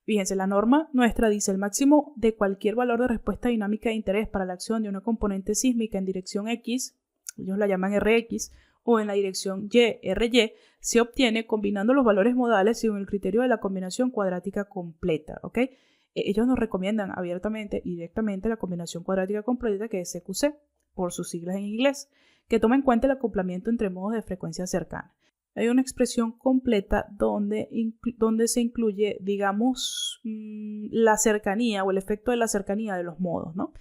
Fíjense, la norma nuestra dice el máximo de cualquier valor de respuesta dinámica de interés para la acción de una componente sísmica en dirección X, ellos la llaman Rx, o en la dirección Y, Ry, se obtiene combinando los valores modales según el criterio de la combinación cuadrática completa, ¿ok? Ellos nos recomiendan abiertamente y directamente la combinación cuadrática completa, que es CQC, por sus siglas en inglés, que toma en cuenta el acoplamiento entre modos de frecuencia cercana. Hay una expresión completa donde se incluye, digamos, la cercanía o el efecto de la cercanía de los modos, ¿no?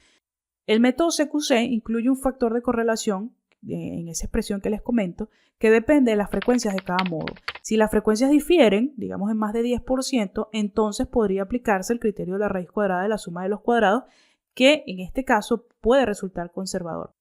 El método CQC incluye un factor de correlación en esa expresión que les comento, que depende de las frecuencias de cada modo. Si las frecuencias difieren, digamos en más de 10%, entonces podría aplicarse el criterio de la raíz cuadrada de la suma de los cuadrados, que en este caso puede resultar conservador.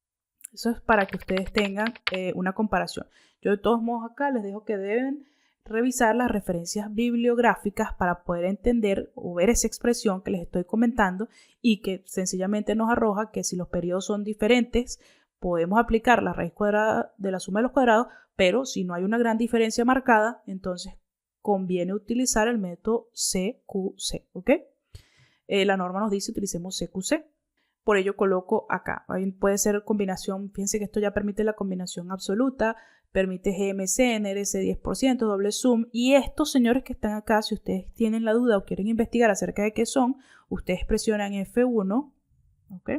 Eso es para que ustedes tengan una comparación. Yo de todos modos acá les dejo que deben revisar las referencias bibliográficas para poder entender o ver esa expresión que les estoy comentando y que sencillamente nos arroja que si los periodos son diferentes, podemos aplicar la raíz cuadrada de la suma de los cuadrados, pero si no hay una gran diferencia marcada, entonces conviene utilizar el método CQC, ¿ok? La norma nos dice utilicemos CQC. Por ello coloco acá. Puede ser combinación, fíjense que esto ya permite la combinación absoluta, permite GMC, NRC 10%, doble sum. Y estos señores que están acá, si ustedes tienen la duda o quieren investigar acerca de qué son, ustedes presionan F1, ¿ok?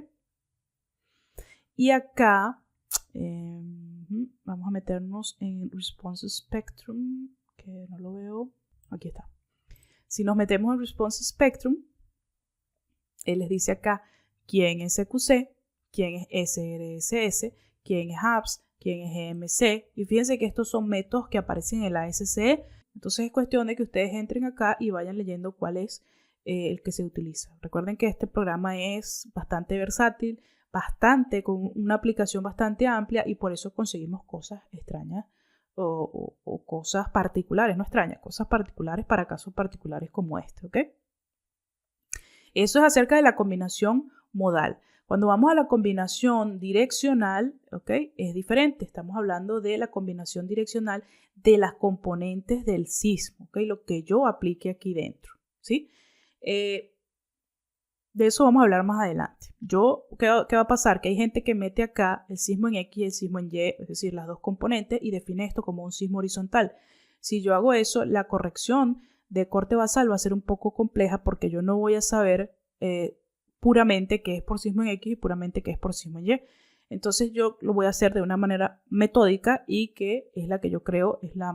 Y acá vamos a meternos en Response Spectrum, que no lo veo. Aquí está. Si nos metemos en Response Spectrum, él les dice acá quién es CQC, quién es SRSS, quién es HAPS, quién es GMC. Y fíjense que estos son métodos que aparecen en la ASCE. Entonces es cuestión de que ustedes entren acá y vayan leyendo cuál es el que se utiliza. Recuerden que este programa es bastante versátil, con una aplicación bastante amplia y por eso conseguimos cosas extrañas o cosas particulares, no extrañas, cosas particulares para casos particulares como este, ¿ok? Eso es acerca de la combinación modal. Cuando vamos a la combinación direccional, ¿ok? Es diferente. Estamos hablando de la combinación direccional de las componentes del sismo, ¿ok? Lo que yo aplique aquí dentro, ¿sí? De eso vamos a hablar más adelante. ¿Qué va a pasar? Que hay gente que mete acá el sismo en X y el sismo en Y, es decir, las dos componentes, y define esto como un sismo horizontal. Si yo hago eso, la corrección de corte basal va a ser un poco compleja porque yo no voy a saber puramente qué es por sismo en X y puramente qué es por sismo en Y. Entonces yo lo voy a hacer de una manera metódica y que es la que yo creo es la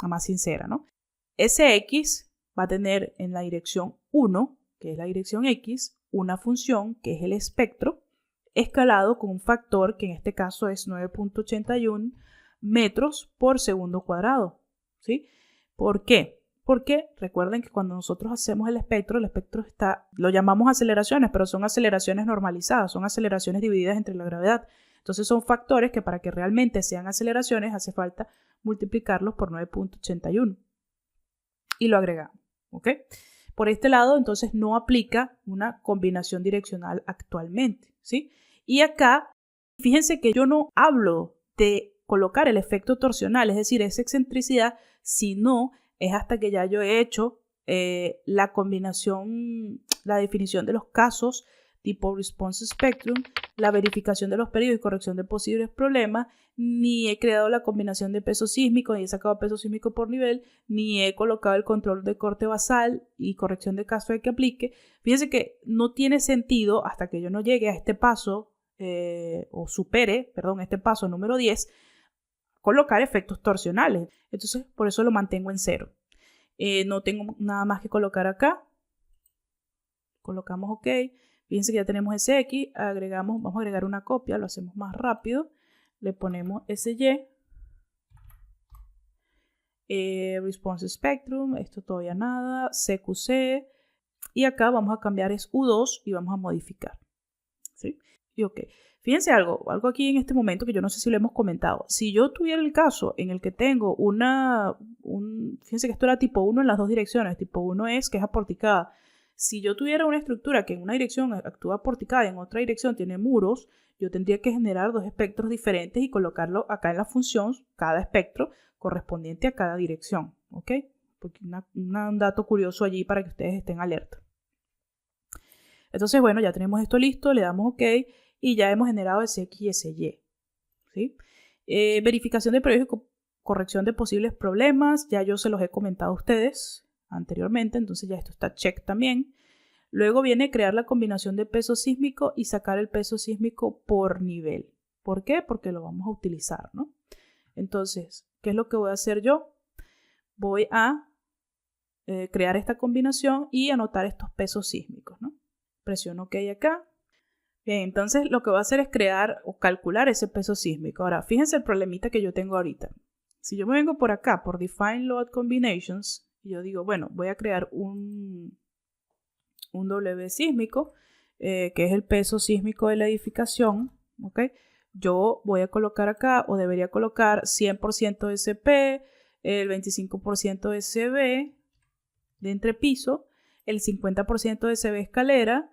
más sincera, ¿no? Ese X va a tener en la dirección 1, que es la dirección X, una función que es el espectro, escalado con un factor que en este caso es 9.81 metros por segundo cuadrado, ¿sí? ¿Por qué? Porque recuerden que cuando nosotros hacemos el espectro lo llamamos aceleraciones, pero son aceleraciones normalizadas, son aceleraciones divididas entre la gravedad. Entonces son factores que para que realmente sean aceleraciones hace falta multiplicarlos por 9.81 y lo agregamos, ¿ok? Por este lado, entonces, no aplica una combinación direccional actualmente, ¿sí? Y acá, fíjense que yo no hablo de colocar el efecto torsional, es decir, esa excentricidad, sino es hasta que ya yo he hecho la combinación, la definición de los casos tipo Response Spectrum, la verificación de los periodos y corrección de posibles problemas, ni he creado la combinación de peso sísmico, ni he sacado peso sísmico por nivel, ni he colocado el control de corte basal y corrección de caso de que aplique. Fíjense que no tiene sentido hasta que yo no llegue a este paso este paso número 10, colocar efectos torsionales. Entonces, por eso lo mantengo en 0. No tengo nada más que colocar acá. Colocamos OK. Fíjense que ya tenemos ese X, vamos a agregar una copia, lo hacemos más rápido. Le ponemos SY, Response Spectrum, esto todavía nada, CQC, y acá vamos a cambiar es U2 y vamos a modificar, ¿sí? Y OK. Fíjense algo aquí en este momento que yo no sé si lo hemos comentado. Si yo tuviera el caso en el que tengo fíjense que esto era tipo 1 en las dos direcciones, tipo 1 es que es aporticada. Si yo tuviera una estructura que en una dirección actúa porticada y en otra dirección tiene muros, yo tendría que generar dos espectros diferentes y colocarlo acá en la función, cada espectro correspondiente a cada dirección, ¿ok? porque un dato curioso allí para que ustedes estén alerta. Entonces, bueno, ya tenemos esto listo, le damos OK y ya hemos generado ese X y ese Y. ¿Sí? Verificación de previews y corrección de posibles problemas, ya yo se los he comentado a ustedes anteriormente, entonces ya esto está check también. Luego viene crear la combinación de peso sísmico y sacar el peso sísmico por nivel. ¿Por qué? Porque lo vamos a utilizar, ¿no? Entonces, ¿qué es lo que voy a hacer yo? Voy a crear esta combinación y anotar estos pesos sísmicos, ¿no? Presiono OK acá. Bien, entonces lo que voy a hacer es crear o calcular ese peso sísmico. Ahora, fíjense el problemita que yo tengo ahorita. Si yo me vengo por acá, por Define Load Combinations, y yo digo, bueno, voy a crear un W sísmico, que es el peso sísmico de la edificación, ¿ok? Yo voy a colocar acá, o debería colocar 100% SP, el 25% SB de entrepiso, el 50% de SB escalera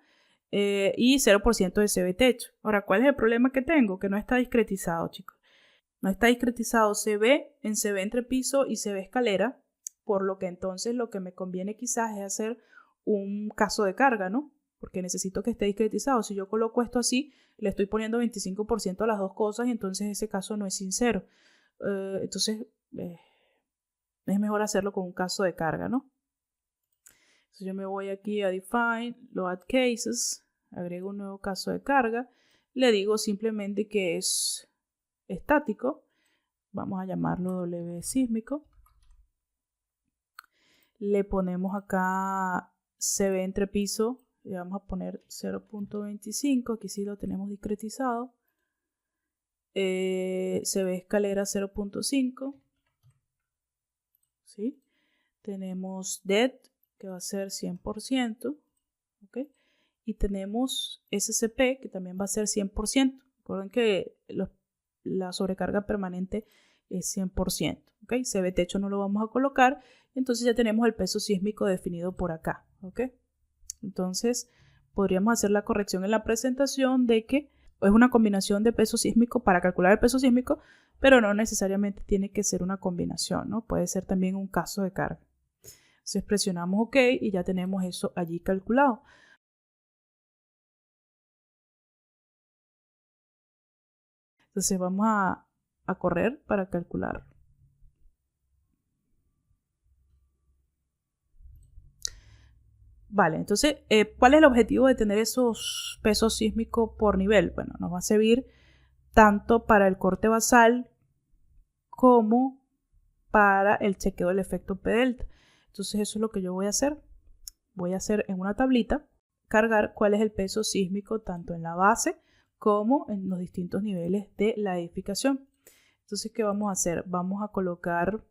y 0% de SB techo. Ahora, ¿cuál es el problema que tengo? Que no está discretizado, chicos. No está discretizado CB en CB entrepiso y CB escalera, por lo que entonces lo que me conviene quizás es hacer un caso de carga, ¿no? Porque necesito que esté discretizado. Si yo coloco esto así, le estoy poniendo 25% a las dos cosas y entonces ese caso no es sincero. Entonces, es mejor hacerlo con un caso de carga, ¿no? Entonces yo me voy aquí a Define, Load Cases, agrego un nuevo caso de carga, le digo simplemente que es estático, vamos a llamarlo W sísmico, le ponemos acá CB entrepiso, le vamos a poner 0.25, aquí sí lo tenemos discretizado, CB escalera 0.5, ¿sí? Tenemos DED, que va a ser 100%, ¿ok? Y tenemos SCP, que también va a ser 100%. Recuerden que la sobrecarga permanente es 100%, ¿ok? CB techo no lo vamos a colocar, entonces ya tenemos el peso sísmico definido por acá, ¿ok? Entonces, podríamos hacer la corrección en la presentación de que es una combinación de peso sísmico para calcular el peso sísmico, pero no necesariamente tiene que ser una combinación, ¿no? Puede ser también un caso de carga. Entonces presionamos OK y ya tenemos eso allí calculado. Entonces vamos a correr para calcular. Vale, entonces, ¿cuál es el objetivo de tener esos pesos sísmicos por nivel? Bueno, nos va a servir tanto para el corte basal como para el chequeo del efecto P delta. Entonces eso es lo que yo voy a hacer. Voy a hacer en una tablita, cargar cuál es el peso sísmico tanto en la base como en los distintos niveles de la edificación. Entonces, ¿qué vamos a hacer? Vamos a colocar,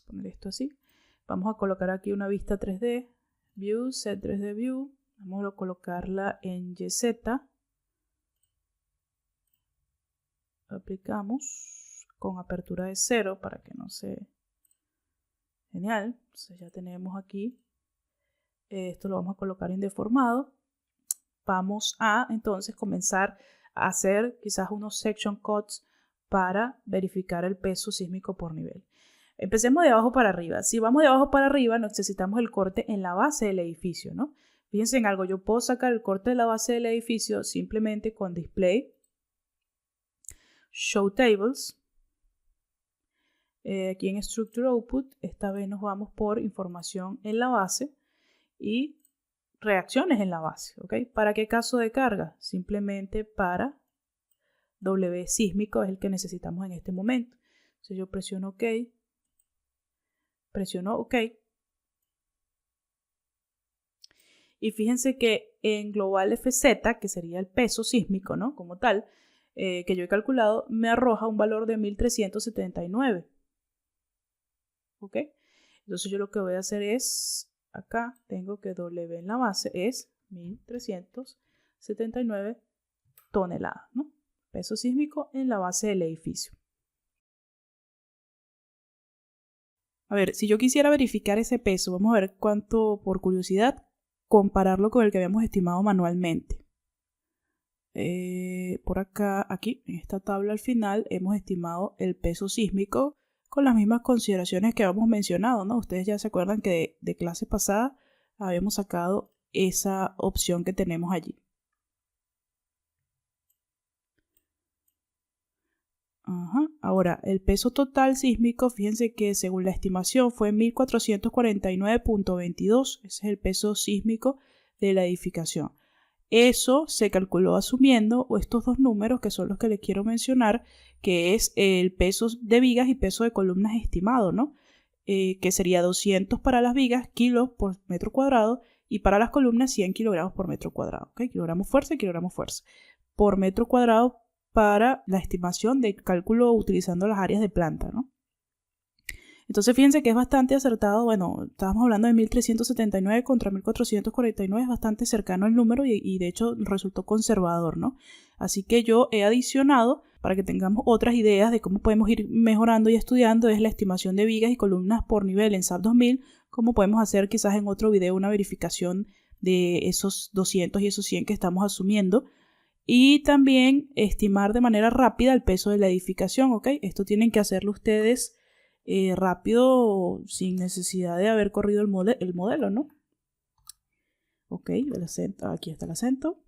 poner esto así, vamos a colocar aquí una vista 3D, View, Set 3D View, vamos a colocarla en YZ, aplicamos con apertura de 0 para que no se... Genial, entonces ya tenemos aquí, esto lo vamos a colocar en deformado. Vamos a entonces comenzar a hacer quizás unos section cuts para verificar el peso sísmico por nivel. Empecemos de abajo para arriba. Si vamos de abajo para arriba, necesitamos el corte en la base del edificio, ¿no? Fíjense en algo, yo puedo sacar el corte de la base del edificio simplemente con Display, Show Tables. Aquí en Structure Output, esta vez nos vamos por información en la base y reacciones en la base, ¿ok? ¿Para qué caso de carga? Simplemente para W sísmico es el que necesitamos en este momento. Entonces yo presiono OK, presiono OK. Y fíjense que en Global FZ, que sería el peso sísmico, ¿no? Como tal, que yo he calculado, me arroja un valor de 1379. ¿Ok? Entonces yo lo que voy a hacer es, acá tengo que W en la base es 1379 toneladas, ¿no? Peso sísmico en la base del edificio. A ver, si yo quisiera verificar ese peso, vamos a ver cuánto, por curiosidad, compararlo con el que habíamos estimado manualmente. por acá, aquí, en esta tabla al final, hemos estimado el peso sísmico con las mismas consideraciones que habíamos mencionado, ¿no? Ustedes ya se acuerdan que de clase pasada habíamos sacado esa opción que tenemos allí. Ahora, el peso total sísmico, fíjense que según la estimación fue 1449.22, ese es el peso sísmico de la edificación. Eso se calculó asumiendo estos dos números que son los que les quiero mencionar, que es el peso de vigas y peso de columnas estimado, ¿no? Que sería 200 para las vigas, kilos por metro cuadrado, y para las columnas 100 kilogramos por metro cuadrado, ¿ok? Kilogramos fuerza y kilogramos fuerza por metro cuadrado para la estimación del cálculo utilizando las áreas de planta, ¿no? Entonces fíjense que es bastante acertado. Bueno, estábamos hablando de 1379 contra 1449, es bastante cercano el número y de hecho resultó conservador, ¿no? Así que yo he adicionado, para que tengamos otras ideas de cómo podemos ir mejorando y estudiando, es la estimación de vigas y columnas por nivel en SAP 2000, como podemos hacer quizás en otro video una verificación de esos 200 y esos 100 que estamos asumiendo. Y también estimar de manera rápida el peso de la edificación, ¿ok? Esto tienen que hacerlo ustedes rápido, sin necesidad de haber corrido el modelo, ¿no? Ok, el acento, aquí está el acento.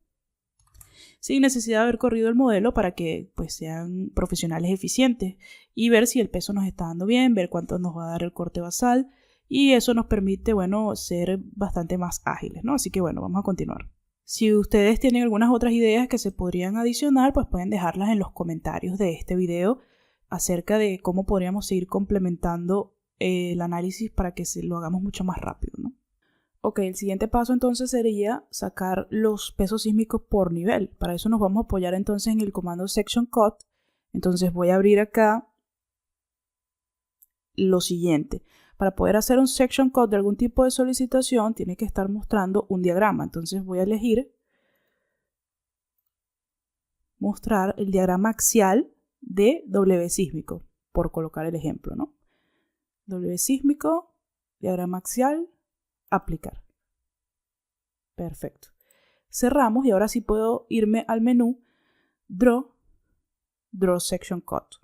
Sin necesidad de haber corrido el modelo para que pues sean profesionales eficientes y ver si el peso nos está dando bien, ver cuánto nos va a dar el corte basal, y eso nos permite, bueno, ser bastante más ágiles, ¿no? Así que bueno, vamos a continuar. Si ustedes tienen algunas otras ideas que se podrían adicionar, pues pueden dejarlas en los comentarios de este video acerca de cómo podríamos seguir complementando el análisis para que lo hagamos mucho más rápido, ¿no? Ok, el siguiente paso entonces sería sacar los pesos sísmicos por nivel. Para eso nos vamos a apoyar entonces en el comando section cut. Entonces voy a abrir acá lo siguiente. Para poder hacer un section cut de algún tipo de solicitación, tiene que estar mostrando un diagrama. Entonces voy a elegir mostrar el diagrama axial de W sísmico, por colocar el ejemplo, ¿no? W sísmico, diagrama axial, aplicar. Perfecto. Cerramos y ahora sí puedo irme al menú Draw Section Cut.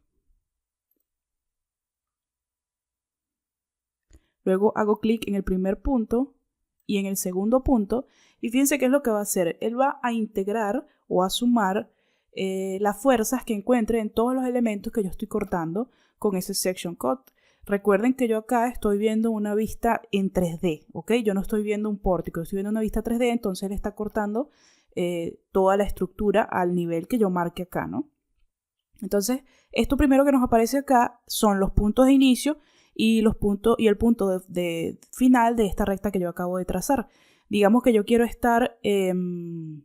Luego hago clic en el primer punto y en el segundo punto, y fíjense qué es lo que va a hacer. Él va a integrar o a sumar las fuerzas que encuentre en todos los elementos que yo estoy cortando con ese section cut. Recuerden que yo acá estoy viendo una vista en 3D, ¿ok? Yo no estoy viendo un pórtico, estoy viendo una vista 3D, entonces él está cortando toda la estructura al nivel que yo marque acá, ¿no? Entonces, esto primero que nos aparece acá son los puntos de inicio y el punto de final de esta recta que yo acabo de trazar. Digamos que yo quiero estar, esto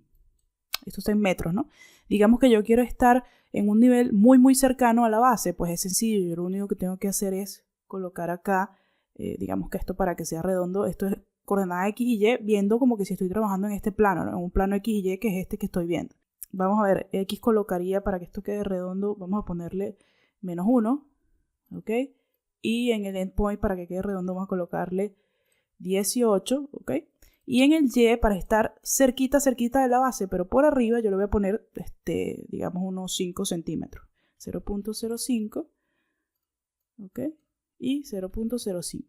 está en metros, ¿no? Digamos que yo quiero estar en un nivel muy muy cercano a la base, pues es sencillo. Yo lo único que tengo que hacer es colocar acá, digamos que esto para que sea redondo, esto es coordenada X y Y, viendo como que si estoy trabajando en este plano, ¿no? En un plano X y Y que es este que estoy viendo. Vamos a ver, X colocaría para que esto quede redondo, vamos a ponerle -1, ¿ok? Y en el endpoint para que quede redondo vamos a colocarle 18, ¿ok? Y en el Y para estar cerquita de la base, pero por arriba yo le voy a poner, digamos, unos 5 centímetros. 0.05, ¿ok? Y 0.05.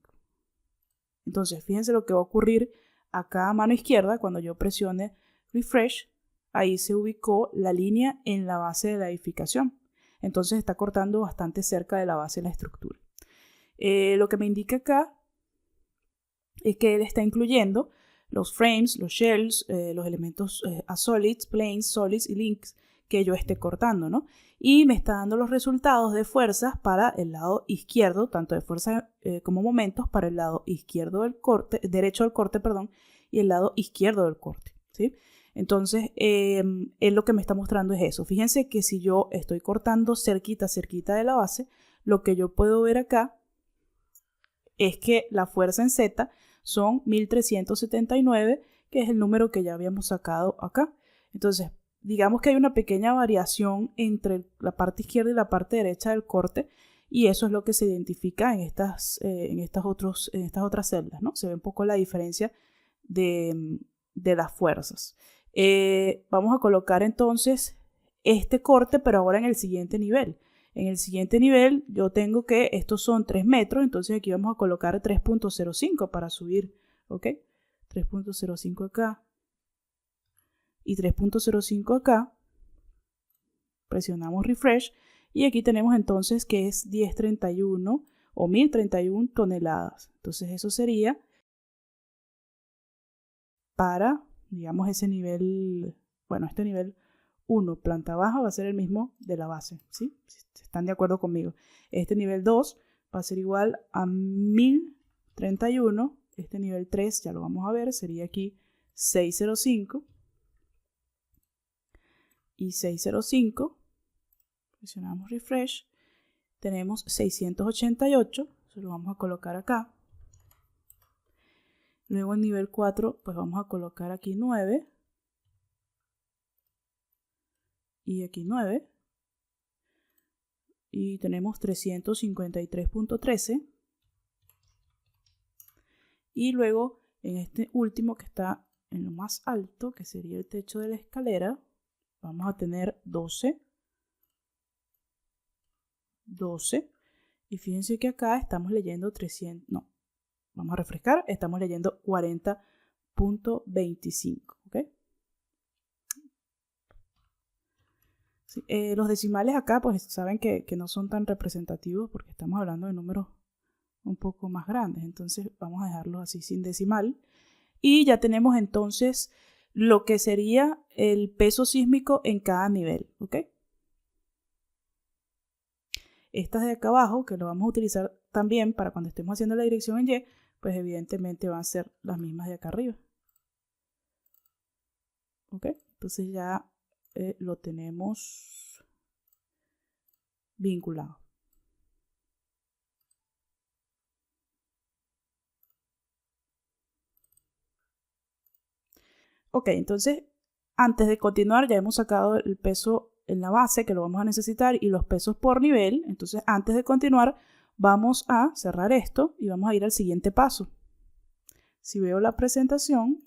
Entonces, fíjense lo que va a ocurrir acá a mano izquierda cuando yo presione refresh. Ahí se ubicó la línea en la base de la edificación. Entonces está cortando bastante cerca de la base de la estructura. Lo que me indica acá es que él está incluyendo los frames, los shells, los elementos solids, planes, solids y links que yo esté cortando, ¿no? Y me está dando los resultados de fuerzas para el lado izquierdo, tanto de fuerza como momentos para el lado izquierdo del corte, derecho del corte, perdón, y el lado izquierdo del corte, ¿sí? Entonces, él lo que me está mostrando es eso. Fíjense que si yo estoy cortando cerquita de la base, lo que yo puedo ver acá es que la fuerza en Z son 1379, que es el número que ya habíamos sacado acá. Entonces, digamos que hay una pequeña variación entre la parte izquierda y la parte derecha del corte, y eso es lo que se identifica en estas otras celdas, ¿no? Se ve un poco la diferencia de las fuerzas. Vamos a colocar entonces este corte, pero ahora en el siguiente nivel. En el siguiente nivel yo tengo que estos son 3 metros, entonces aquí vamos a colocar 3.05 para subir, ¿ok? 3.05 acá y 3.05 acá. Presionamos refresh y aquí tenemos entonces que es 1031 o 1031 toneladas. Entonces eso sería para, digamos, ese nivel, bueno, este nivel 1, planta baja, va a ser el mismo de la base, ¿sí? Si están de acuerdo conmigo. Este nivel 2 va a ser igual a 1031. Este nivel 3, ya lo vamos a ver, sería aquí 605. Y 605. Presionamos refresh. Tenemos 688. Se lo vamos a colocar acá. Luego en nivel 4, pues vamos a colocar aquí 9. Y aquí 9. Y tenemos 353.13. Y luego en este último que está en lo más alto, que sería el techo de la escalera, vamos a tener 12. Y fíjense que acá estamos leyendo 300. No, vamos a refrescar. Estamos leyendo 40.25. ¿Ok? Sí, los decimales acá, pues saben que no son tan representativos porque estamos hablando de números un poco más grandes. Entonces vamos a dejarlos así sin decimal. Y ya tenemos entonces lo que sería el peso sísmico en cada nivel. ¿Ok? Estas de acá abajo, que lo vamos a utilizar también para cuando estemos haciendo la dirección en Y, pues evidentemente van a ser las mismas de acá arriba. ¿Ok? Entonces ya lo tenemos vinculado. Ok, entonces antes de continuar ya hemos sacado el peso en la base que lo vamos a necesitar y los pesos por nivel. Entonces antes de continuar vamos a cerrar esto y vamos a ir al siguiente paso. Si veo la presentación,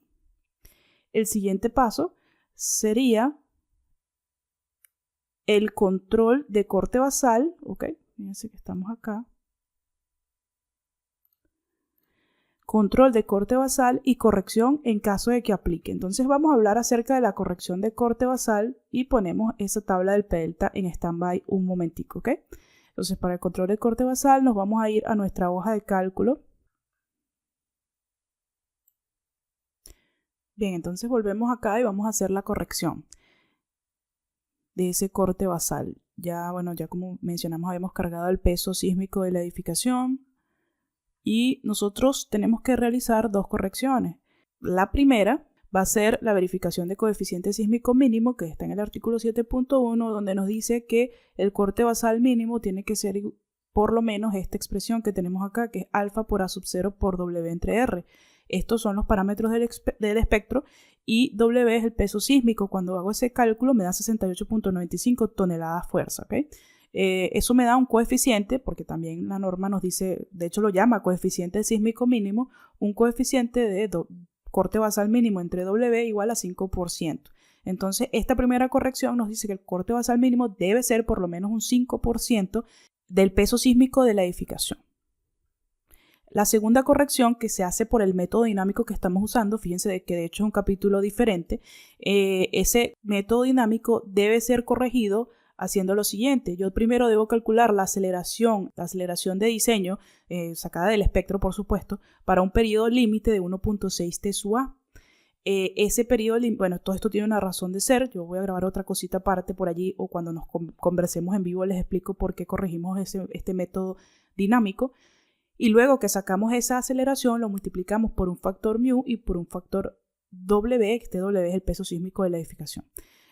el siguiente paso sería el control de corte basal. Ok, fíjense que estamos acá. Control de corte basal y corrección en caso de que aplique. Entonces vamos a hablar acerca de la corrección de corte basal y ponemos esa tabla del P-delta en standby un momentico, ¿ok? Entonces para el control de corte basal nos vamos a ir a nuestra hoja de cálculo. Bien, entonces volvemos acá y vamos a hacer la corrección de ese corte basal. Ya, bueno, ya como mencionamos, habíamos cargado el peso sísmico de la edificación. Y nosotros tenemos que realizar dos correcciones. La primera va a ser la verificación de coeficiente sísmico mínimo, que está en el artículo 7.1, donde nos dice que el corte basal mínimo tiene que ser por lo menos esta expresión que tenemos acá, que es alfa por A sub 0 por W entre R. Estos son los parámetros del espectro y W es el peso sísmico. Cuando hago ese cálculo me da 68.95 toneladas fuerza, ¿ok? Eso me da un coeficiente, porque también la norma nos dice, de hecho lo llama coeficiente sísmico mínimo, un coeficiente de corte basal mínimo entre W igual a 5%. Entonces, esta primera corrección nos dice que el corte basal mínimo debe ser por lo menos un 5% del peso sísmico de la edificación. La segunda corrección, que se hace por el método dinámico que estamos usando, fíjense que de hecho es un capítulo diferente, ese método dinámico debe ser corregido haciendo lo siguiente. Yo primero debo calcular la aceleración de diseño, sacada del espectro por supuesto, para un periodo límite de 1.6 T sub A. Ese periodo, bueno, todo esto tiene una razón de ser. Yo voy a grabar otra cosita aparte por allí, o cuando nos conversemos en vivo les explico por qué corregimos este método dinámico. Y luego que sacamos esa aceleración, lo multiplicamos por un factor mu y por un factor W. Este W es el peso sísmico de la edificación.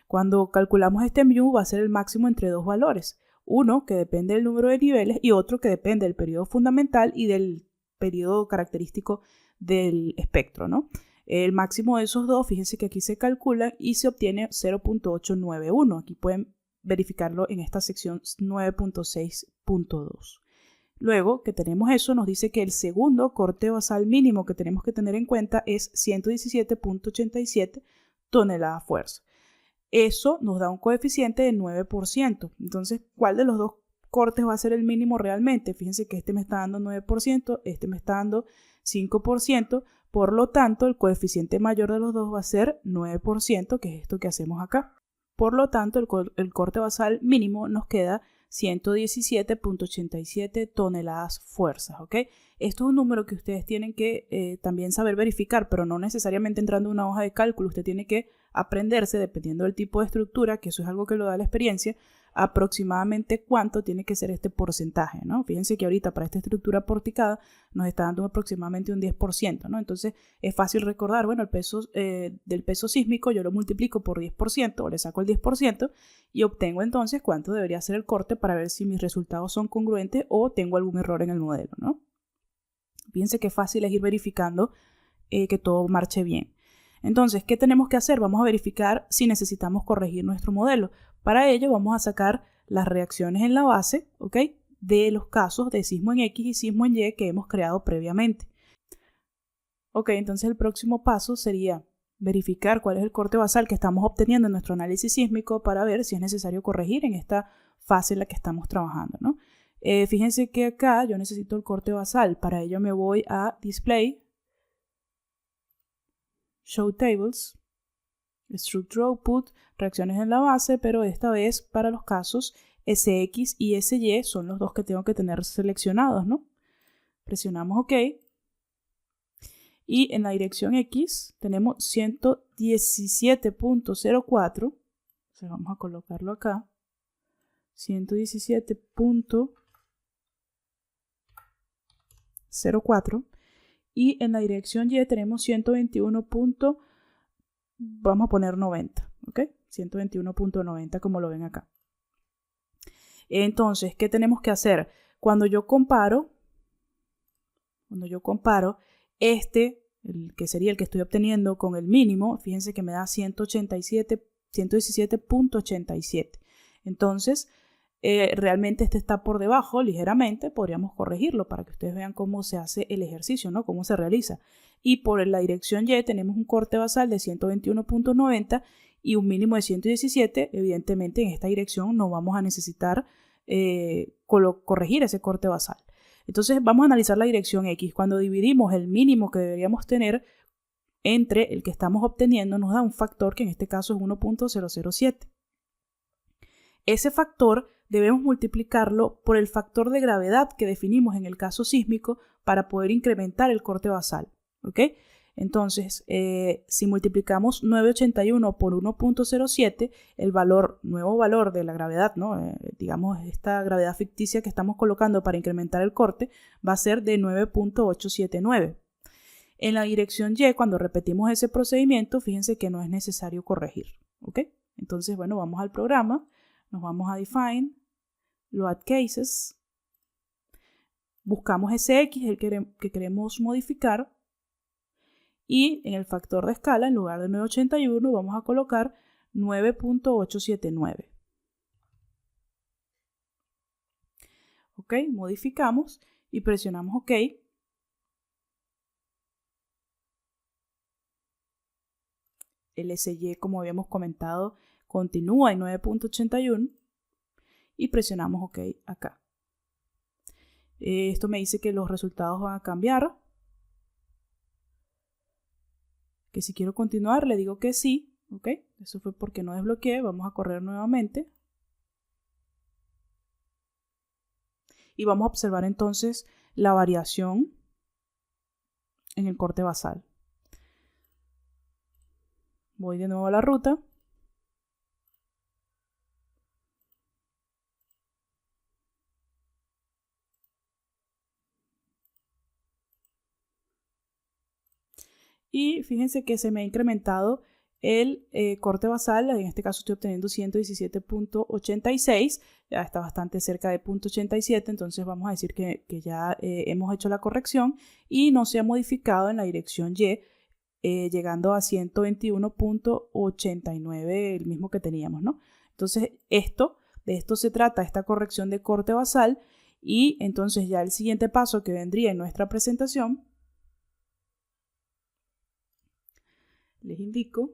Cuando calculamos este mu va a ser el máximo entre dos valores, uno que depende del número de niveles y otro que depende del periodo fundamental y del periodo característico del espectro, ¿no? El máximo de esos dos, fíjense que aquí se calcula y se obtiene 0.891. Aquí pueden verificarlo en esta sección 9.6.2. Luego que tenemos eso, nos dice que el segundo corte basal mínimo que tenemos que tener en cuenta es 117.87 toneladas fuerza. Eso nos da un coeficiente de 9%. Entonces, ¿cuál de los dos cortes va a ser el mínimo realmente? Fíjense que este me está dando 9%, este me está dando 5%, por lo tanto, el coeficiente mayor de los dos va a ser 9%, que es esto que hacemos acá. Por lo tanto, el corte basal mínimo nos queda 117.87 toneladas fuerzas, ¿ok? Esto es un número que ustedes tienen que también saber verificar, pero no necesariamente entrando en una hoja de cálculo. Usted tiene que aprenderse, dependiendo del tipo de estructura, que eso es algo que lo da la experiencia, aproximadamente cuánto tiene que ser este porcentaje, ¿no? Fíjense que ahorita para esta estructura porticada nos está dando aproximadamente un 10%, ¿no? Entonces es fácil recordar, bueno, el peso del peso sísmico yo lo multiplico por 10% o le saco el 10% y obtengo entonces cuánto debería ser el corte para ver si mis resultados son congruentes o tengo algún error en el modelo, ¿no? Fíjense qué fácil es ir verificando que todo marche bien. Entonces, ¿qué tenemos que hacer? Vamos a verificar si necesitamos corregir nuestro modelo. Para ello vamos a sacar las reacciones en la base, ¿ok?, de los casos de sismo en X y sismo en Y que hemos creado previamente. Ok, entonces el próximo paso sería verificar cuál es el corte basal que estamos obteniendo en nuestro análisis sísmico para ver si es necesario corregir en esta fase en la que estamos trabajando, ¿no? Fíjense que acá yo necesito el corte basal. Para ello me voy a Display, Show Tables, Structure Output, reacciones en la base, pero esta vez para los casos SX y SY son los dos que tengo que tener seleccionados, ¿no? Presionamos OK. Y en la dirección X tenemos 117.04. Entonces vamos a colocarlo acá. 117.04. Y en la dirección Y tenemos 121. Vamos a poner 90, ¿ok? 121.90 como lo ven acá. Entonces, ¿qué tenemos que hacer? Cuando yo comparo el que sería el que estoy obteniendo con el mínimo, fíjense que me da 117.87. Entonces, realmente este está por debajo ligeramente, podríamos corregirlo para que ustedes vean cómo se hace el ejercicio, ¿no? Cómo se realiza. Y por la dirección Y tenemos un corte basal de 121.90 y un mínimo de 117. Evidentemente en esta dirección no vamos a necesitar corregir ese corte basal. Entonces vamos a analizar la dirección X. Cuando dividimos el mínimo que deberíamos tener entre el que estamos obteniendo, nos da un factor que en este caso es 1.007. Ese factor debemos multiplicarlo por el factor de gravedad que definimos en el caso sísmico para poder incrementar el corte basal, ¿ok? Entonces, si multiplicamos 981 por 1.07, el nuevo valor de la gravedad, ¿no? Digamos, esta gravedad ficticia que estamos colocando para incrementar el corte, va a ser de 9.879. En la dirección Y, cuando repetimos ese procedimiento, fíjense que no es necesario corregir, ¿ok? Entonces, bueno, vamos al programa, nos vamos a Define, Load Cases, buscamos ese X, el que queremos modificar, y en el factor de escala, en lugar de 981, vamos a colocar 9.879. Ok, modificamos y presionamos OK. El SY, como habíamos comentado, continúa en 9.81 y presionamos OK acá. Esto me dice que los resultados van a cambiar. Que si quiero continuar le digo que sí, ¿ok? Eso fue porque no desbloqueé, vamos a correr nuevamente. Y vamos a observar entonces la variación en el corte basal. Voy de nuevo a la ruta. Y fíjense que se me ha incrementado el corte basal. En este caso estoy obteniendo 117.86. Ya está bastante cerca de 0.87. Entonces vamos a decir que ya hemos hecho la corrección y no se ha modificado en la dirección Y, llegando a 121.89, el mismo que teníamos, ¿no? Entonces de esto se trata, esta corrección de corte basal. Y entonces ya el siguiente paso que vendría en nuestra presentación, les indico,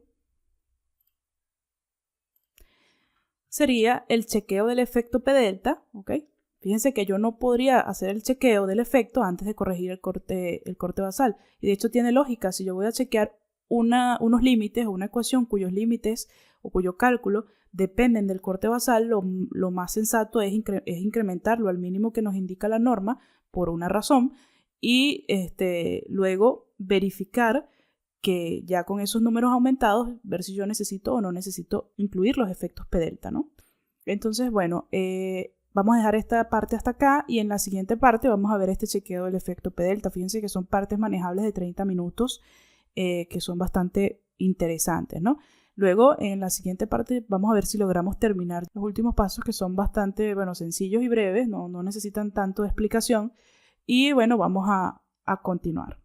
sería el chequeo del efecto P delta, ¿ok? Fíjense que yo no podría hacer el chequeo del efecto antes de corregir el corte basal. Y de hecho tiene lógica. Si yo voy a chequear unos límites o una ecuación cuyos límites o cuyo cálculo dependen del corte basal, lo más sensato es incrementarlo al mínimo que nos indica la norma por una razón y luego verificar que ya con esos números aumentados, ver si yo necesito o no necesito incluir los efectos P delta, ¿no? Entonces, bueno, vamos a dejar esta parte hasta acá y en la siguiente parte vamos a ver este chequeo del efecto P delta. Fíjense que son partes manejables de 30 minutos que son bastante interesantes, ¿no? Luego, en la siguiente parte vamos a ver si logramos terminar los últimos pasos que son bastante, bueno, sencillos y breves, no necesitan tanto de explicación. Y bueno, vamos a continuar.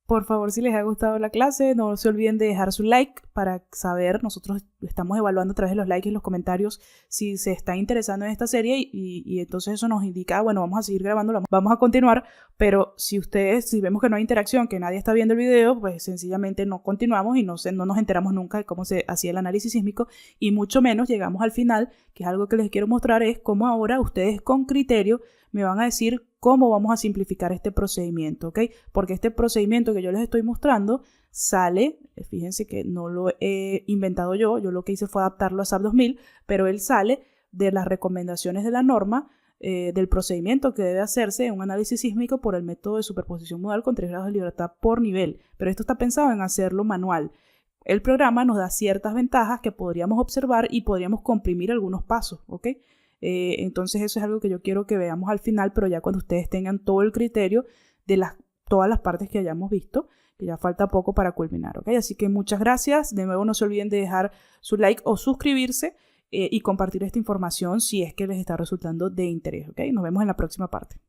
Por favor, si les ha gustado la clase, no se olviden de dejar su like para saber, nosotros estamos evaluando a través de los likes y los comentarios si se está interesando en esta serie y entonces eso nos indica, bueno, vamos a seguir grabando, vamos a continuar, pero si vemos que no hay interacción, que nadie está viendo el video, pues sencillamente no continuamos y no nos enteramos nunca de cómo se hacía el análisis sísmico y mucho menos llegamos al final, que es algo que les quiero mostrar, es cómo ahora ustedes con criterio me van a decir cómo vamos a simplificar este procedimiento, ¿ok? Porque este procedimiento que yo les estoy mostrando sale, fíjense que no lo he inventado yo lo que hice fue adaptarlo a SAP 2000, pero él sale de las recomendaciones de la norma del procedimiento que debe hacerse en un análisis sísmico por el método de superposición modal con 3 grados de libertad por nivel, pero esto está pensado en hacerlo manual. El programa nos da ciertas ventajas que podríamos observar y podríamos comprimir algunos pasos, ¿ok? Entonces eso es algo que yo quiero que veamos al final, pero ya cuando ustedes tengan todo el criterio de todas las partes que hayamos visto, que ya falta poco para culminar, ¿ok? Así que muchas gracias. De nuevo no se olviden de dejar su like o suscribirse y compartir esta información si es que les está resultando de interés, ¿ok? Nos vemos en la próxima parte.